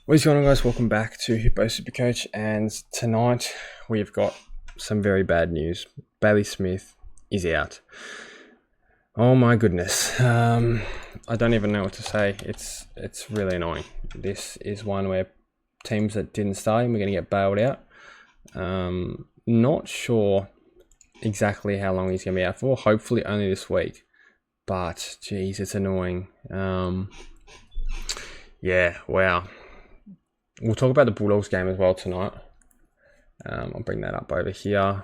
What is going on, guys? Welcome back to Hippo Supercoach, and tonight we've got some very bad news. Bailey Smith is out. Oh my goodness. I don't even know what to say. It's really annoying. This is one where teams that didn't start him are going to get bailed out. Not sure exactly how long he's going to be out for. Hopefully only this week. But, geez, it's annoying. Yeah, wow. We'll talk about the Bulldogs game as well tonight. I'll bring that up over here.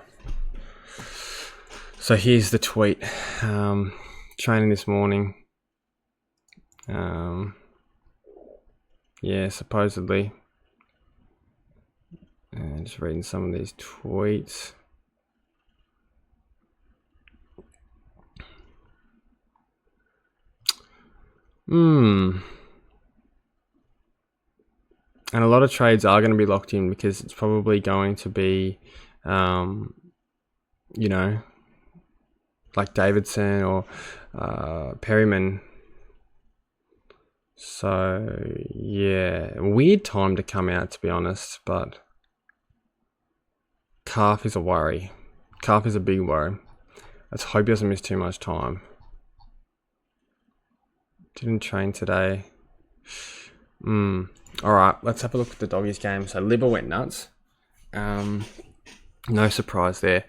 So here's the tweet. Training this morning. Yeah, supposedly. And just reading some of these tweets. And a lot of trades are going to be locked in because it's probably going to be, you know, like Davidson or Perryman. So, yeah, weird time to come out, to be honest, but Calf is a worry. Calf is a big worry. Let's hope he doesn't miss too much time. Didn't train today. Alright, let's have a look at the Doggies game. So Libba went nuts. No surprise there.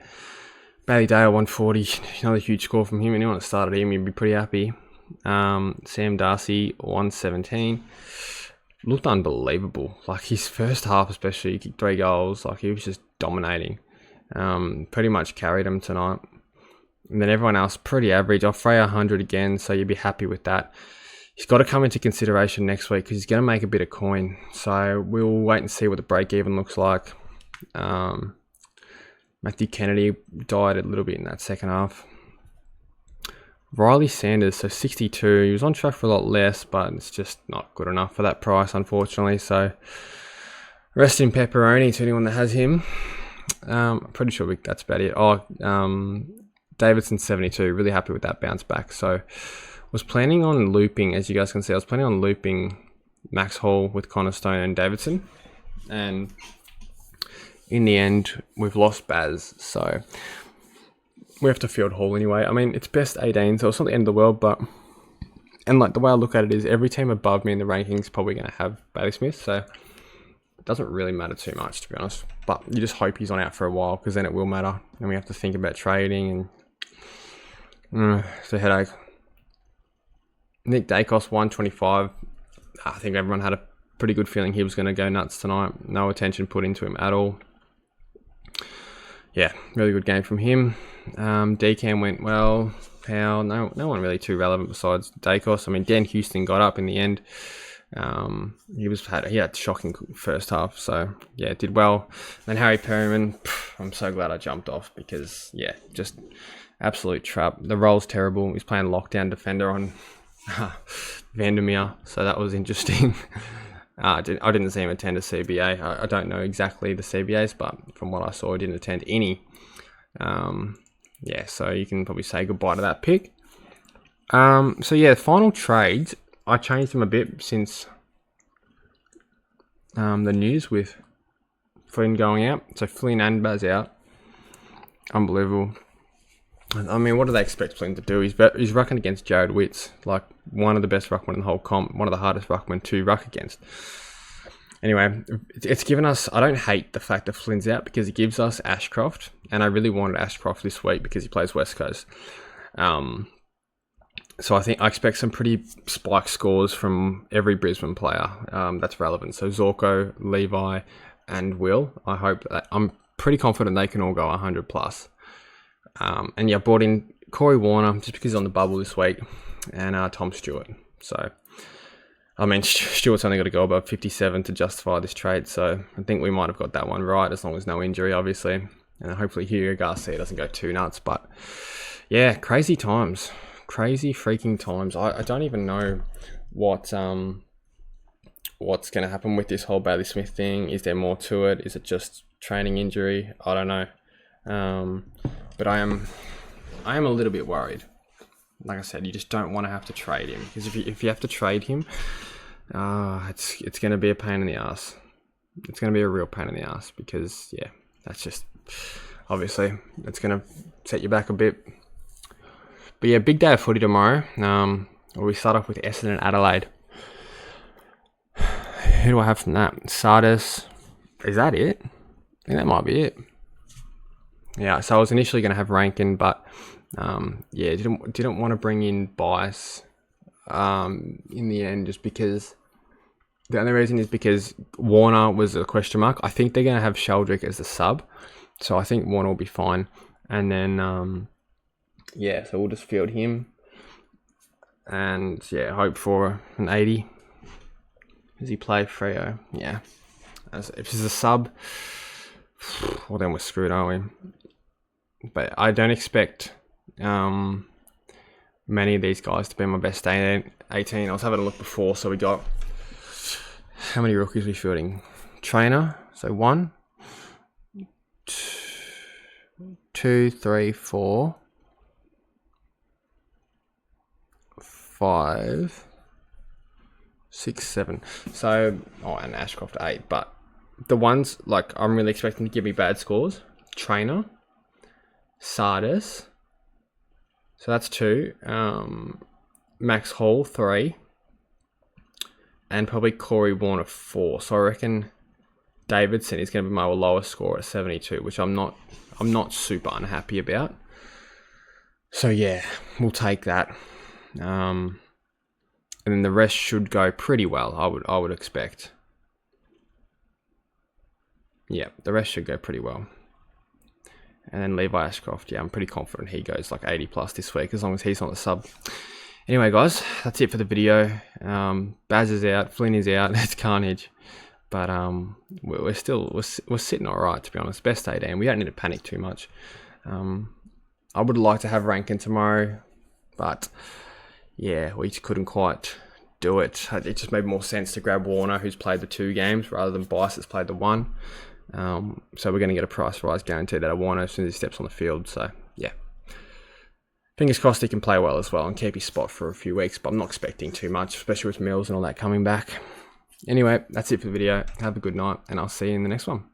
Bailey Dale 140, another huge score from him. Anyone that started him, you'd be pretty happy. Sam Darcy 117. Looked unbelievable. Like his first half especially, he kicked 3 goals. Like he was just dominating. Pretty much carried him tonight. And then everyone else pretty average. Offray 100 again, so you'd be happy with that. He's got to come into consideration next week because he's going to make a bit of coin. So we'll wait and see what the break even looks like. Matthew Kennedy died a little bit in that second half. Riley Sanders, so 62. He was on track for a lot less, but it's just not good enough for that price, unfortunately. So rest in pepperoni to anyone that has him. I'm pretty sure that's about it. Davidson 72. Really happy with that bounce back. So was planning on looping, as you guys can see, I was planning on looping Max Hall with Connor Stone and Davidson. And in the end, we've lost BAZ. So we have to field Hall anyway. I mean, it's best 18, so it's not the end of the world, but... And like the way I look at it is every team above me in the rankings is probably going to have Bailey Smith. So it doesn't really matter too much, to be honest. But you just hope he's on out for a while because then it will matter. And we have to think about trading and... it's a headache. Nick Dacos 125. I think everyone had a pretty good feeling he was going to go nuts tonight. No attention put into him at all. Yeah, really good game from him. Decam went well. Powell, no one really too relevant besides Dacos. I mean, Dan Houston got up in the end. He had shocking first half, so yeah, did well. Then Harry Perryman, I'm so glad I jumped off because yeah, just absolute trap. The role's terrible. He's playing lockdown defender on Vandermeer, so that was interesting. I didn't see him attend a CBA. I don't know exactly the CBAs, but from what I saw, he didn't attend any. Yeah, so you can probably say goodbye to that pick. So yeah, final trades, I changed them a bit since the news with FLYNN going out. So FLYNN and BAZ out. Unbelievable. I mean, what do they expect FLYNN to do? He's rucking against Jared Witts, like one of the best ruckmen in the whole comp, one of the hardest ruckmen to ruck against. Anyway, it's given us... I don't hate the fact that FLYNN's out because it gives us Ashcroft, and I really wanted Ashcroft this week because he plays West Coast. So I expect some pretty spike scores from every Brisbane player that's relevant. So Zorko, Levi, and Will. I'm pretty confident they can all go 100 plus. And yeah, brought in Corey Warner just because he's on the bubble this week, and Tom Stewart. So, I mean, Stewart's only got to go above 57 to justify this trade, so I think we might have got that one right, as long as no injury, obviously. And hopefully Hugo Garcia doesn't go too nuts, but yeah, crazy times. Crazy freaking times. I don't even know what's going to happen with this whole Bailey Smith thing. Is there more to it? Is it just training injury? I don't know. But I am a little bit worried. Like I said, you just don't want to have to trade him because if you have to trade him, It's going to be a pain in the ass. It's going to be a real pain in the ass because, yeah, that's just, obviously, it's going to set you back a bit. But yeah, big day of footy tomorrow. We start off with Essendon and Adelaide. Who do I have from that? Sardis. Is that it? I think that might be it. Yeah, so I was initially going to have Rankin, but yeah, didn't want to bring in Bice in the end, just because the only reason is because Warner was a question mark. I think they're going to have Sheldrick as the sub, so I think Warner will be fine. And then yeah, so we'll just field him and yeah, hope for an 80. Does he play Freo? Yeah. If he's a sub, well then we're screwed, aren't we? But I don't expect many of these guys to be my best 18. I was having a look before, so we got, how many rookies are we fielding? Trainer, so 1, 2, 3, 4, 5, 6, 7. So, and Ashcroft 8. But the ones like I'm really expecting to give me bad scores: Trainer, Sardis. So that's 2. Max Hall 3, and probably Corey Warner 4. So I reckon Davidson is going to be my lowest score at 72, which I'm not super unhappy about. So yeah, we'll take that. And then the rest should go pretty well, I would expect. Yeah, the rest should go pretty well. And then Levi Ashcroft, yeah, I'm pretty confident he goes like 80 plus this week, as long as he's not the sub. Anyway, guys, that's it for the video. BAZ is out, Flynn is out, it's carnage. But we're sitting all right, to be honest. Best 18, we don't need to panic too much. I would like to have Rankin tomorrow, but yeah, we just couldn't quite do it. It just made more sense to grab Warner, who's played the 2 games, rather than Bice, that's played the 1. So we're going to get a price rise guaranteed out of Warner as soon as he steps on the field. So yeah, fingers crossed he can play well as well and keep his spot for a few weeks. But I'm not expecting too much, especially with Mills and all that coming back. Anyway, that's it for the video. Have a good night, and I'll see you in the next one.